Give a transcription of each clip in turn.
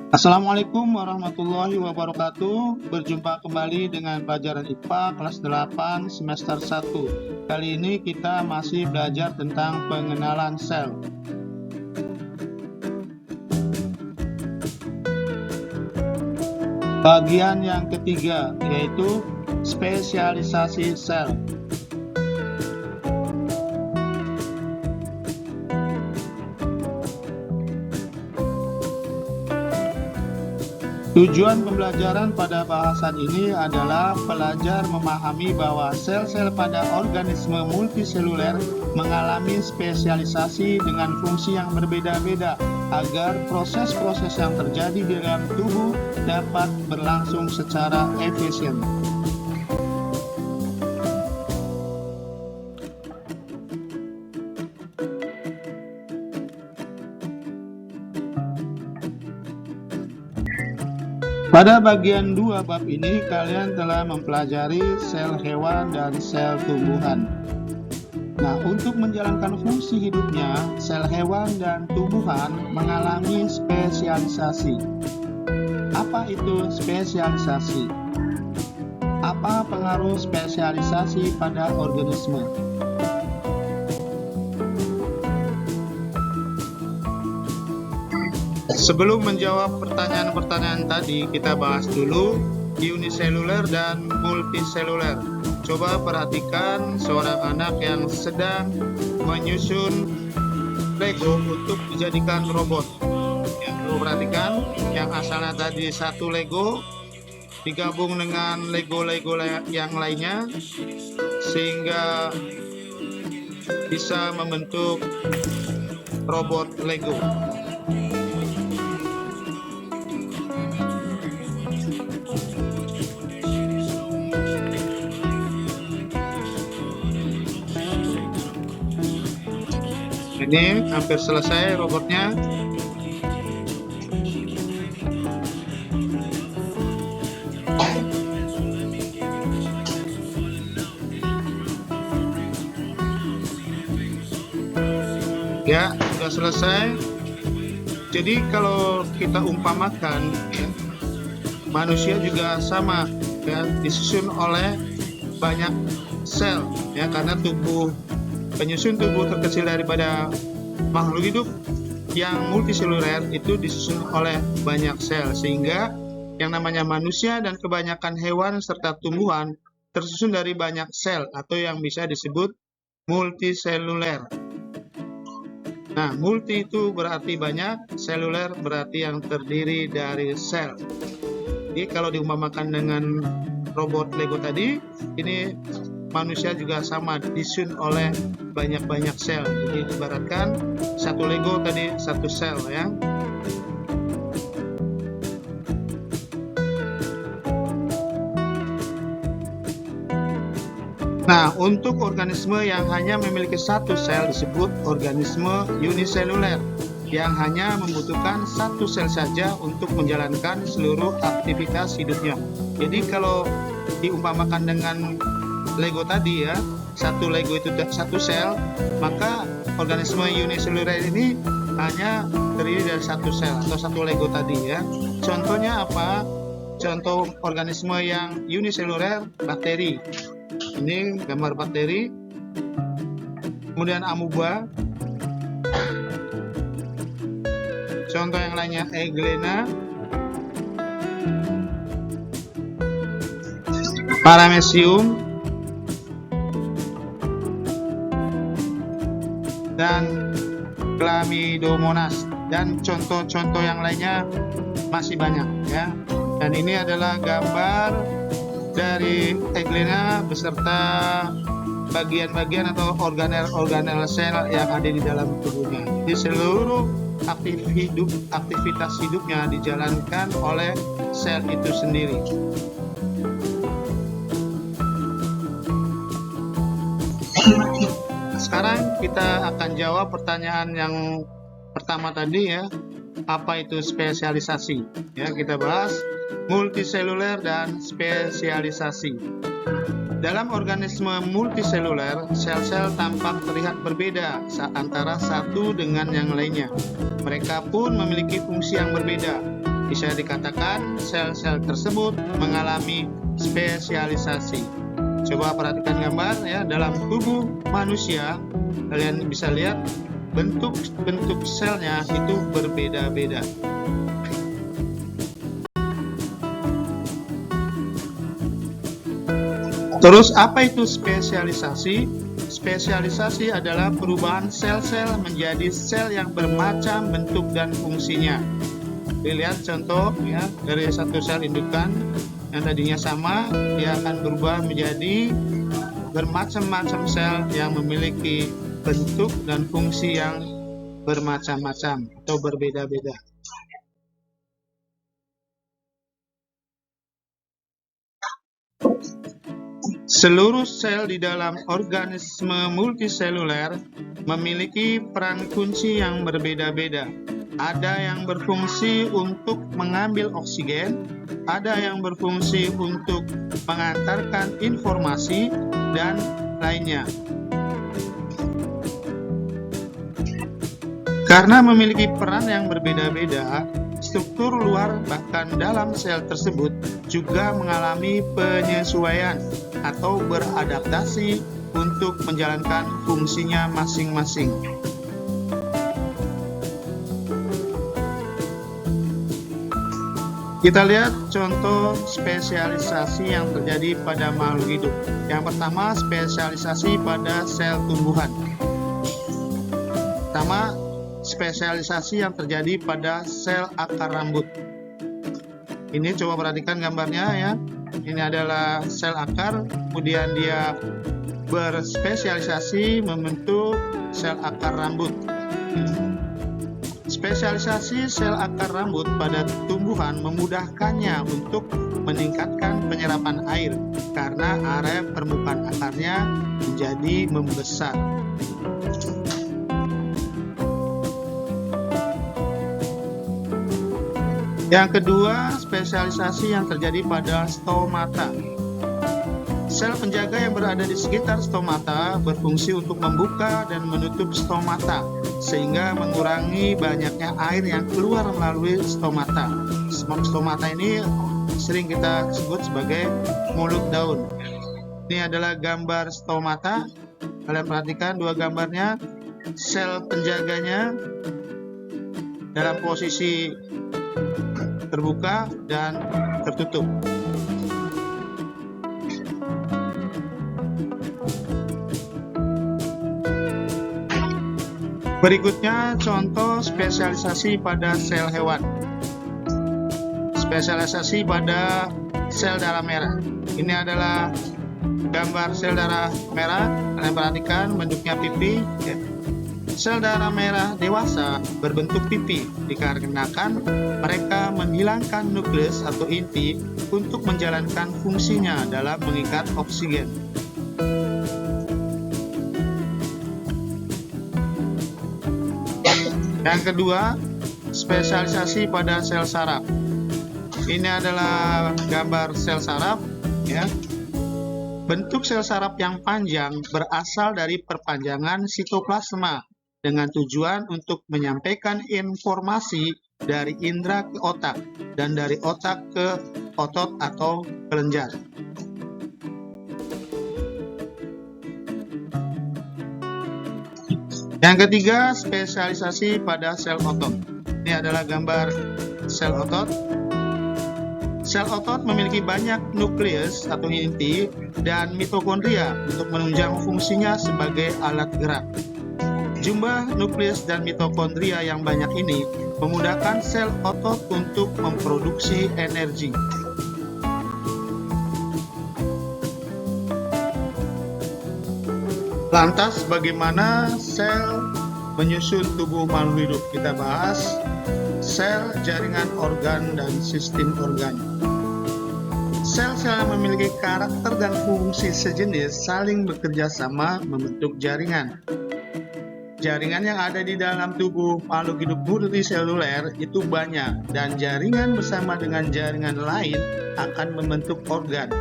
Assalamualaikum warahmatullahi wabarakatuh. Berjumpa kembali dengan pelajaran IPA kelas 8 semester 1. Kali ini kita masih belajar tentang pengenalan sel. Bagian yang ketiga yaitu spesialisasi sel. Tujuan pembelajaran pada bahasan ini adalah pelajar memahami bahwa sel-sel pada organisme multiseluler mengalami spesialisasi dengan fungsi yang berbeda-beda agar proses-proses yang terjadi di dalam tubuh dapat berlangsung secara efisien. Pada bagian 2 bab ini, kalian telah mempelajari sel hewan dan sel tumbuhan. Nah, untuk menjalankan fungsi hidupnya, sel hewan dan tumbuhan mengalami spesialisasi. Apa itu spesialisasi? Apa pengaruh spesialisasi pada organisme? Sebelum menjawab pertanyaan-pertanyaan tadi, kita bahas dulu uniseluler dan multiseluler. Coba perhatikan seorang anak yang sedang menyusun Lego untuk dijadikan robot. Yang perhatikan, yang asalnya tadi satu Lego digabung dengan Lego-Lego yang lainnya sehingga bisa membentuk robot Lego. Ini hampir selesai robotnya. Ya, sudah selesai. Jadi kalau kita umpamakan, ya, manusia juga sama, ya, disusun oleh banyak sel, ya, karena penyusun tubuh terkecil daripada makhluk hidup yang multiseluler itu disusun oleh banyak sel, sehingga yang namanya manusia dan kebanyakan hewan serta tumbuhan tersusun dari banyak sel atau yang bisa disebut multiseluler. Nah, multi itu berarti banyak, seluler berarti yang terdiri dari sel. Jadi kalau diumpamakan dengan robot Lego tadi, ini manusia juga sama, disusun oleh banyak-banyak sel. Jadi ibaratkan satu Lego tadi satu sel, ya. Nah, untuk organisme yang hanya memiliki satu sel disebut organisme uniseluler, yang hanya membutuhkan satu sel saja untuk menjalankan seluruh aktivitas hidupnya. Jadi kalau diumpamakan dengan Lego tadi, ya, satu Lego itu satu sel, maka organisme uniseluler ini hanya terdiri dari satu sel atau satu Lego tadi, ya. Contohnya apa? Contoh organisme yang uniseluler, bakteri. Ini gambar bakteri. Kemudian amuba. Contoh yang lainnya Euglena, Paramecium, dan Chlamydomonas, dan contoh-contoh yang lainnya masih banyak, ya. Dan ini adalah gambar dari Euglena beserta bagian-bagian atau organel-organel sel yang ada di dalam tubuhnya. Di seluruh aktivitas hidupnya dijalankan oleh sel itu sendiri. Sekarang kita akan jawab pertanyaan yang pertama tadi, ya. Apa itu spesialisasi? Ya, kita bahas multiseluler dan spesialisasi. Dalam organisme multiseluler, sel-sel tampak terlihat berbeda antara satu dengan yang lainnya. Mereka pun memiliki fungsi yang berbeda. Bisa dikatakan sel-sel tersebut mengalami spesialisasi. Coba perhatikan gambar ya, dalam tubuh manusia kalian bisa lihat bentuk-bentuk selnya itu berbeda-beda. Terus apa itu spesialisasi? Spesialisasi adalah perubahan sel-sel menjadi sel yang bermacam bentuk dan fungsinya. Dilihat contoh ya, dari satu sel indukan yang tadinya sama, dia akan berubah menjadi bermacam-macam sel yang memiliki bentuk dan fungsi yang bermacam-macam atau berbeda-beda. Seluruh sel di dalam organisme multiseluler memiliki peran kunci yang berbeda-beda. Ada yang berfungsi untuk mengambil oksigen, ada yang berfungsi untuk mengantarkan informasi, dan lainnya. Karena memiliki peran yang berbeda-beda, struktur luar bahkan dalam sel tersebut juga mengalami penyesuaian atau beradaptasi untuk menjalankan fungsinya masing-masing. Kita lihat contoh spesialisasi yang terjadi pada makhluk hidup. Yang pertama, spesialisasi pada sel tumbuhan. Pertama, spesialisasi yang terjadi pada sel akar rambut. Ini coba perhatikan gambarnya ya. Ini adalah sel akar, kemudian dia berspesialisasi membentuk sel akar rambut. Spesialisasi sel akar rambut pada tumbuhan memudahkannya untuk meningkatkan penyerapan air karena area permukaan akarnya menjadi membesar. Yang kedua, spesialisasi yang terjadi pada stomata. Sel penjaga yang berada di sekitar stomata berfungsi untuk membuka dan menutup stomata, sehingga mengurangi banyaknya air yang keluar melalui stomata. Stomata ini sering kita sebut sebagai mulut daun. Ini adalah gambar stomata. Kalian perhatikan dua gambarnya, sel penjaganya dalam posisi terbuka dan tertutup. Berikutnya contoh spesialisasi pada sel hewan. Spesialisasi pada sel darah merah. Ini adalah gambar sel darah merah. Kalian perhatikan bentuknya pipi ya. Sel darah merah dewasa berbentuk pipi dikarenakan mereka menghilangkan nukleus atau inti untuk menjalankan fungsinya dalam mengikat oksigen. Yang kedua, spesialisasi pada sel saraf. Ini adalah gambar sel saraf ya. Bentuk sel saraf yang panjang berasal dari perpanjangan sitoplasma dengan tujuan untuk menyampaikan informasi dari indera ke otak dan dari otak ke otot atau kelenjar. Yang ketiga, spesialisasi pada sel otot. Ini adalah gambar sel otot. Sel otot memiliki banyak nukleus atau inti dan mitokondria untuk menunjang fungsinya sebagai alat gerak. Jumlah nukleus dan mitokondria yang banyak ini memudahkan sel otot untuk memproduksi energi. Lantas bagaimana sel menyusun tubuh makhluk hidup? Kita bahas sel, jaringan organ, dan sistem organ. Sel-sel yang memiliki karakter dan fungsi sejenis saling bekerja sama membentuk jaringan. Jaringan yang ada di dalam tubuh makhluk hidup multiseluler itu banyak, dan jaringan bersama dengan jaringan lain akan membentuk organ.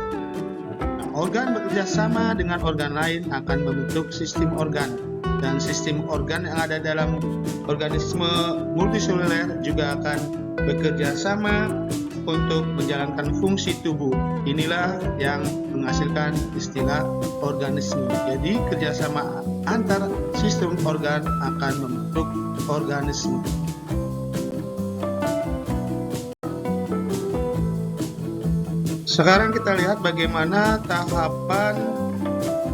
Organ bekerja sama dengan organ lain akan membentuk sistem organ. dan sistem organ yang ada dalam organisme multiseluler juga akan bekerja sama untuk menjalankan fungsi tubuh. Inilah yang menghasilkan istilah organisme. Jadi kerjasama antar sistem organ akan membentuk organisme. Sekarang kita lihat bagaimana tahapan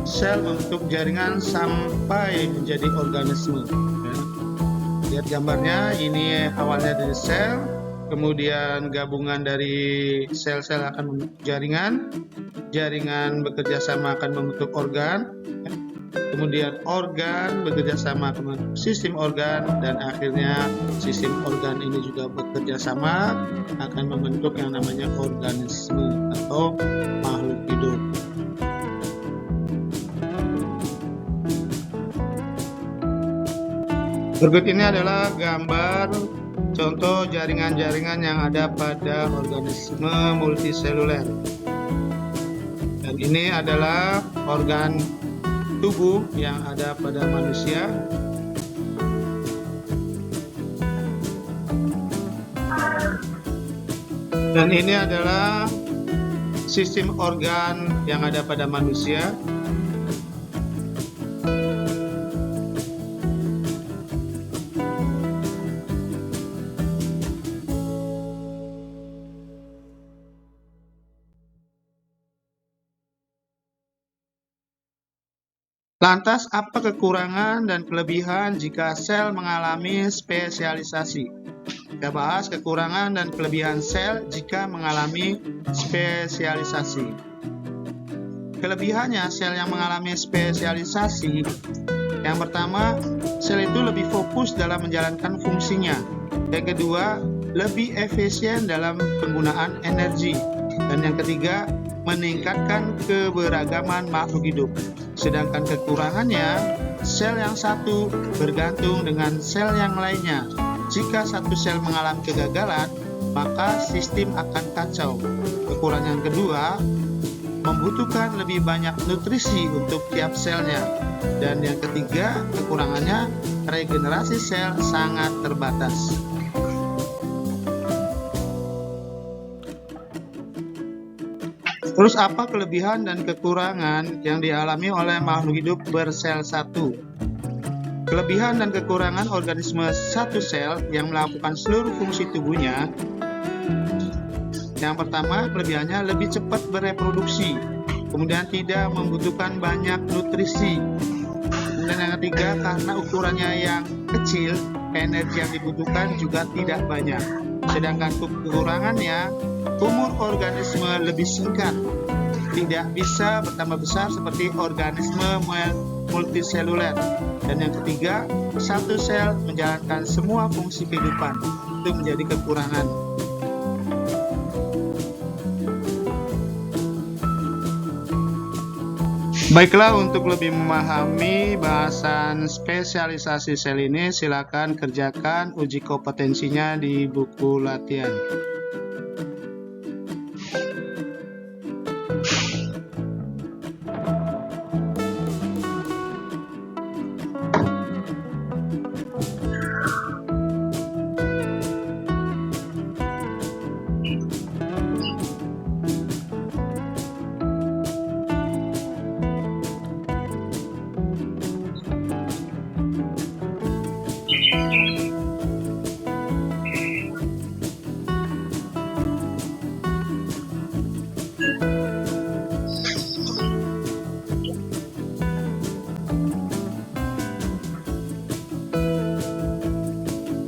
sel membentuk jaringan sampai menjadi organisme. Lihat gambarnya, ini awalnya dari sel, kemudian gabungan dari sel-sel akan membentuk jaringan, jaringan bekerja sama akan membentuk organ, kemudian organ bekerja sama akan membentuk sistem organ, dan akhirnya sistem organ ini juga bekerja sama akan membentuk yang namanya organisme atau makhluk hidup. Berikut ini adalah gambar contoh jaringan-jaringan yang ada pada organisme multiseluler. Dan ini adalah organ tubuh yang ada pada manusia. Dan ini adalah sistem organ yang ada pada manusia. Lantas, apa kekurangan dan kelebihan jika sel mengalami spesialisasi? Kita bahas kekurangan dan kelebihan sel jika mengalami spesialisasi. Kelebihannya sel yang mengalami spesialisasi, yang pertama, sel itu lebih fokus dalam menjalankan fungsinya. Yang kedua, lebih efisien dalam penggunaan energi. Dan yang ketiga, meningkatkan keberagaman makhluk hidup. Sedangkan kekurangannya, sel yang satu bergantung dengan sel yang lainnya. Jika satu sel mengalami kegagalan, maka sistem akan kacau. Kekurangan kedua, membutuhkan lebih banyak nutrisi untuk tiap selnya. Dan yang ketiga, kekurangannya, regenerasi sel sangat terbatas. Terus apa kelebihan dan kekurangan yang dialami oleh makhluk hidup bersel satu? Kelebihan dan kekurangan organisme satu sel yang melakukan seluruh fungsi tubuhnya. Yang pertama, kelebihannya lebih cepat bereproduksi, kemudian tidak membutuhkan banyak nutrisi. Dan yang ketiga, karena ukurannya yang kecil, energi yang dibutuhkan juga tidak banyak. Sedangkan kekurangannya, umur organisme lebih singkat, tidak bisa bertambah besar seperti organisme multiseluler. Dan yang ketiga, satu sel menjalankan semua fungsi kehidupan. Itu menjadi kekurangan. Baiklah, untuk lebih memahami bahasan spesialisasi sel ini, silakan kerjakan uji kompetensinya di buku latihan.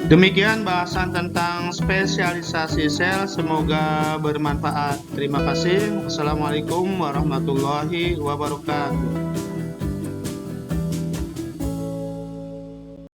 Demikian bahasan tentang spesialisasi sel, semoga bermanfaat. Terima kasih. Wassalamualaikum warahmatullahi wabarakatuh.